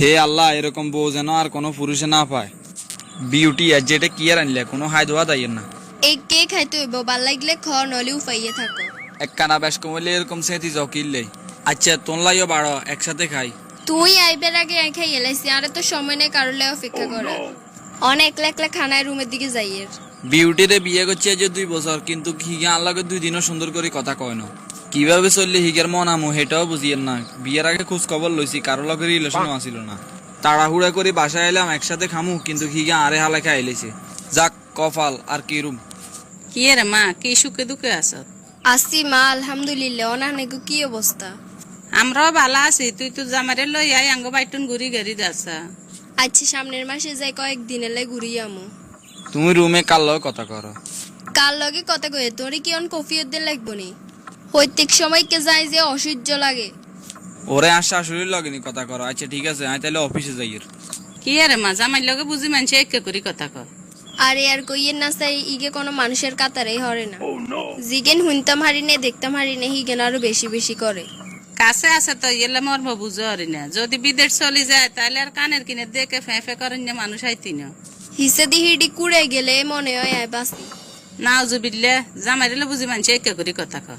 হে আল্লাহ, এরকম বউ যেন আর কোনো পুরুষে না পায়। বিউটি আর যেটা কি আর আনলে কোনো হাই দোয়া দাইয়ের না। এই কে খাইতে হইব, ভাল লাগলে খ, নলে উফাইয়ে থাকো। একখানা বেশ কমলে এরকম সেতি যাও কিনলে। আচ্ছা তোন লাইও বাড়ো, একসাথে খাই। তুই আইবার আগে খাই এলাইছি, আরে তো সময় নেই কারোর লাই অপেক্ষা করার। অনেক একলা একলা খানায় রুমের দিকে যাইয়ের। বিউটিরে বিয়ে করছে যে 2 বছর, কিন্তু হিগা আল্লাহকে 2 দিনও সুন্দর করে কথা কয় না। কিভাবে চললে হিগের মন আমু হেটাও বুঝিয়েন না। বিয়ের আগে খোঁজ খবর লইছি, কারো লগে রিলেশনও আসিল না। তাড়াহুড়া করে বাসায় এলাম একসাথে খামু, কিন্তু হিগা আরে হালে খাই এলেছে। যাক কপাল আর কি রুম। কি রে মা, কি সুখে দুঃখে আছ? আসি মা, আলহামদুলিল্লাহ। অনানেগো কি অবস্থা? আমরাও ভালো আছি। তুই তো জামারে লই আই আঙ্গ বাইটুন ঘুরি গাড়ি যাচ্ছা। আচ্ছা সামনের মাসে যাই, কয়েকদিনের লাই ঘুরিয়ে আমু। তুমি রুমে কার লগে কথা করো? কার লগে কথা কয়ে তোরে কি অন কফিয়ত দিন লাগবো নি? প্রত্যেক সময় কে যায় যে অসহ্য লাগে। ওরে আর শাশুড়ির লগে নি কথা করো। আচ্ছা ঠিক আছে, আমি তাহলে অফিসে যাইয়ের। কি রে মা, জামাই লগে বুঝি মানছে একে করি কথা কর। আরে আর কইয়ের না চাই, ইগে কোনো মানুষের কাতারেই হরে না। জিগেন হুনতাম হারি নে, দেখতাম হারি নে, হিগেন আরো বেশি বেশি করে। কাছে আছে তো এলে মর্ম বুঝো হরি না। যদি বিদেশ চলি যায় তাহলে আর কানের কিনে দেখে ফে ফে করেন না মানুষ আইতি না। হিসে দি হিডি কুড়ে গেলে মনে হয় আয় বাসি। নাও জুবিল্লে জামাই রে বুঝি মানছে একে করি কথা কর।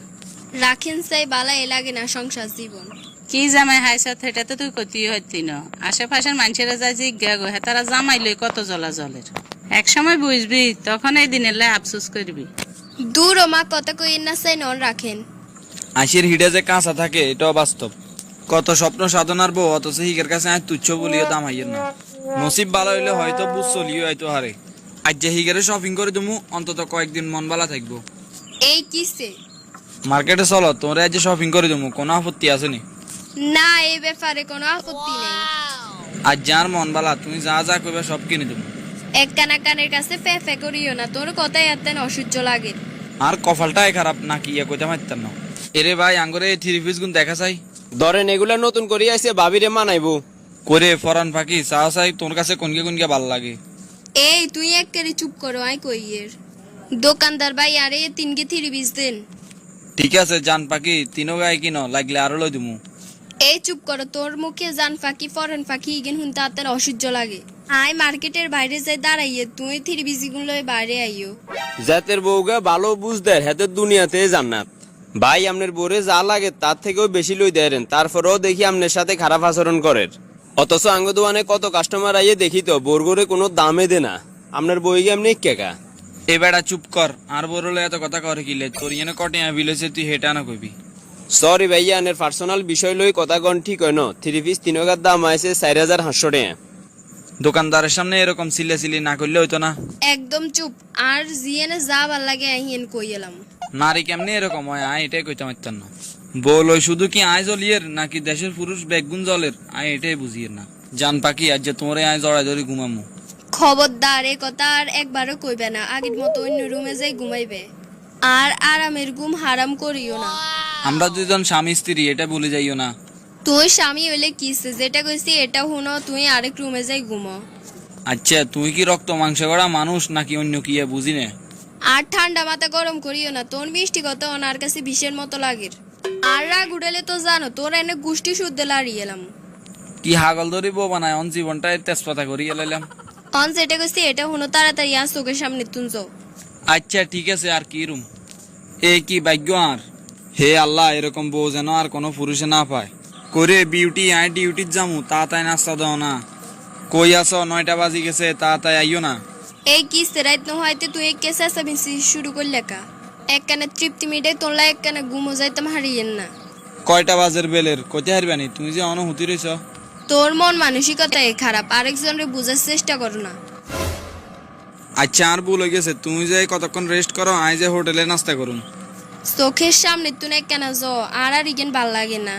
রাখেন চাই বালা এ লাগে না সংসার জীবন। কি জামাই হাইছত সেটা তো তুই কতি হইতি না। আশেপাশের মানুষেরা যায় জিজ্ঞা গো, হ্যাঁ তারা জামাই লই কত জ্বলা জলের। এক সময় বুঝবি, তখন এই দিনের লাই আফসোস করবি। দূর ও মা, কথা কইয়ের না চাই নন রাখেন। আশির হিডে যে কাঁচা থাকে এটাও বাস্তব। কত স্বপ্ন সাধনার বউ, অথচ হিগের কাছে আজ তুচ্ছ বলিও দাম হাইয়ের না। নসিব ভালো হইলে হয়তো বুঝ চলিও হয়তো হারে। আজ যে হিগেরে শপিং করে তুমি অন্তত কয়েকদিন মন ভালো থাকবো। এই কিসে? মার্কেটে চলো, তোমরা আজ শপিং করে তুমি, কোনো আপত্তি আছে নি? না, এই ব্যাপারে কোনো আপত্তি নেই। আজ যার মন ভালা তুমি যা যা কইবা সব কিনে দেবো। এক কানা কানের কাছে ফে ফে করিও না, তোর কথাই এতেন অসহ্য লাগে। আর কপালটাই খারাপ নাকি ইয়া কইতে পারতাম না। এরে ভাই আঙ্গরে 3 পিস গুণ দেখা চাই। ধরেন এগুলা নতুন করে আইছে, ভাবিরে মানাইবো করে ফরান ফাঁকি চা চাই, তোর কাছে কোনকে ভাল লাগে? এই তুই এক কেরি চুপ করো, আই কইয়ের। দোকানদার ভাই আরে 3 কে 3 পিস দেন। ঠিক আছে জান পাখি, 3 গায়ে কিনো, লাগলে আরো লই দিমু। এই চুপ করো, তোর মুখে জান ফাঁকি ফরেন ফাঁকি ইগেন হুনতে আতেন অসহ্য লাগে। আয় মার্কেটের বাইরে যাই দাঁড়াইয়ে, তুই 3 পিস গুলো বাইরে আইও। জাতের বউগা ভালো বুঝ দেয়, হেতে দুনিয়াতে জান্নাত। ভাই আমনের বোরে যা লাগে তার থেকেও বেশি লই দেন, তারপরেও দেখি আমনের সাথে খারাপ আচরণ করেন। অথচ আঙ্গ দোকানে কত কাস্টমার আইয়ে দেখি তো বোরগোরে কোনো দামে দে না। আপনার বইগে এমনি কেকা। এ বেড়া চুপ কর, আর বড়লে এত কথা করে কিলে? তোর ইয়েনে কটে বিলেছে, তুই হেটা না কইবি। সরি ভাইয়া, আনের পার্সোনাল বিষয় লই কথা কন ঠিক হয় ন। 3 পিস 3 টাকার দাম আইছে 4500 টাকা। দোকানদারের সামনে এরকম সিলে না করলে হইতো না। একদম চুপ। আর জিএনে যা ভাল লাগে আইয়েন কই এলাম। নারী কেমনি এরকম হয় আয় এটাই কইতে পারতাম না। বল ওই শুধু কি আয় জলিয়ের নাকি দেশের পুরুষ বেগুন জলের, আয় এটাই বুঝিয়ে না। জান পাখি আজ যে তোরে আয় জড়াই ধরে ঘুমামু। খবরদার, এ কথা আর একবারও কইবে না। আগের মতো অন্য রুমে যাই ঘুমাইবে। আর আরামের ঘুম হারাম করিও না। আমরা 2 জন স্বামী স্ত্রী, এটা ভুলে যাইও না। তুই স্বামী হইলে কিসে, যেটা কইছি এটা শুনো, তুই আরেক রুমে যাই ঘুমো। আচ্ছা তুই কি রক্ত মাংস গড়া মানুষ নাকি অন্য কি বুঝি না। আর ঠান্ডা মাথা গরম করিও না, তোর মিষ্টি কথা ওনার কাছে বিষের মতো লাগে। আর রাগ উঠালে তো জানো, তোর এনে গুষ্টি শুদ্ধ লাড়িয়ে এলাম। কি হাগল ধরি বউ বানায়, অন জীবনটাই তেজপাতা করিয়ে লাইলাম। অন যেটা কইছি এটা শুনো, তাড়াতাড়ি আজ চোখের সামনে তুলছো। আচ্ছা ঠিক আছে, আর কি রুম? এ কি ভাগ্য আর। হে আল্লাহ, এরকম বউ যেন আর কোনো পুরুষে না পায়। করে বিউটি আয় ডিউটির যামু, তাড়াতাড়ি নাস্তা দাও না। কই আছো? 9টা বাজি গেছে, তাড়াতাড়ি আইও না। এই কিসে রাত ন হয়তো তুই এক কেসে আসা শুরু করলে কা। এক কানে তৃপ্তি মিটাই তোলা, এক কানে ঘুমো যাইতাম হারিয়েন না। কয়টা বাজের বেলের কইতে হারবানি? তুমি যে অনুভূতি রইছ। তোর মন মানসিকতাই খারাপ, আরেকজনরে বুঝার চেষ্টা করো না। আচ্ছা আর ভুল হয়ে গেছে, তুমি যে কতক্ষণ রেস্ট করো, আই যে হোটেলে নাস্তা করুন। চোখের সামনে তুই এক কানা জ, আর ইগেন ভাল লাগে না।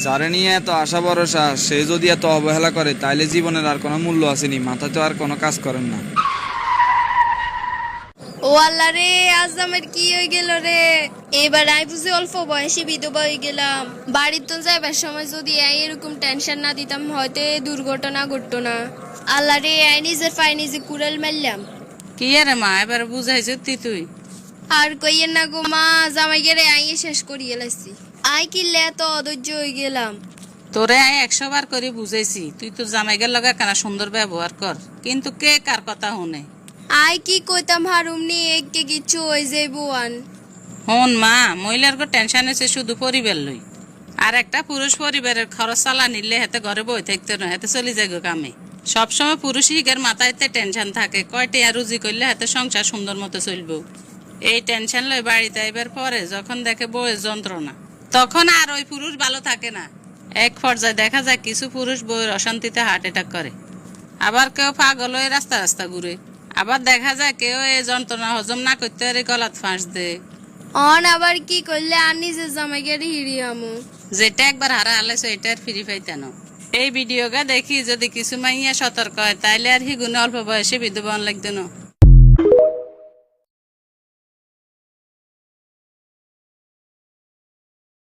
যারে নিয়ে এত আশা ভরসা, সে যদি এত অবহেলা করে তাইলে জীবনের আর কোনো মূল্য আসেনি, মাথা তো আর কোনো কাজ করেন না। ও আল্লাহ রে, আজ আমার কি হয়ে গেল রে। এবার আই বুঝি অল্প বয়সে বিধবা হয়ে গেলাম। বাড়ির তো যাইবার সময় যদি এরকম টেনশন না দিতাম, হয়তো এই দুর্ঘটনা ঘটতো না। আল্লাহ রে, আই নিজের পায়ে নিজে কুড়াল মারলাম। কি রে মা, এবার বুঝাইছ তুই? আর কইয়ের না গো মা, জামাই গেরে আইয়ে শেষ করিয়ে লাইছি। আই কিনলে এত অধৈর্য হয়ে গেলাম। তোরে আয় 100 বার করে বুঝাইছি তুই তো জামাইগের লগে কেনা সুন্দর ব্যবহার কর, কিন্তু কে কার কথা শুনে? আই কি কইতাম হারুম নি একে কিছু হয়ে যাইবো আন। হন মা, মহিলার টেনশন আছে শুধু পরিবার লই, আর একটা পুরুষ পরিবারের খরচ চালা নিলে হাতে ঘরে বই থাকতে না, হাতে চলে যায় গো কামে। সবসময় পুরুষ হিগের মাথায় টেনশন থাকে, কয়টি আর রুজি করলে হাতে সংসার সুন্দর মতো চলবো। এই টেনশন লই বাড়িতে আইবার পরে যখন দেখে বউয়ের যন্ত্রণা, তখন আর ওই পুরুষ ভালো থাকে না। এক পর্যায়ে দেখা যায় কিছু পুরুষ বউয়ের অশান্তিতে হার্ট অ্যাটাক করে, আবার কেউ পাগল হয়ে রাস্তা রাস্তা ঘুরে, আবার দেখা যায় কেউ এই যন্ত্রণা হজম না করতে পারে গলাত ফাঁস দে। অন আবার কি করলে আর নিজের জামাইকে হিড়িয়ামু। যেটা একবার হারা হালাইছো এটা আর ফিরি পাইতেন। এই ভিডিওটা দেখি যদি কিছু মাইয়া সতর্ক হয় তাইলে আর হিগুনে অল্প বয়সে বিধবা লাগতো না।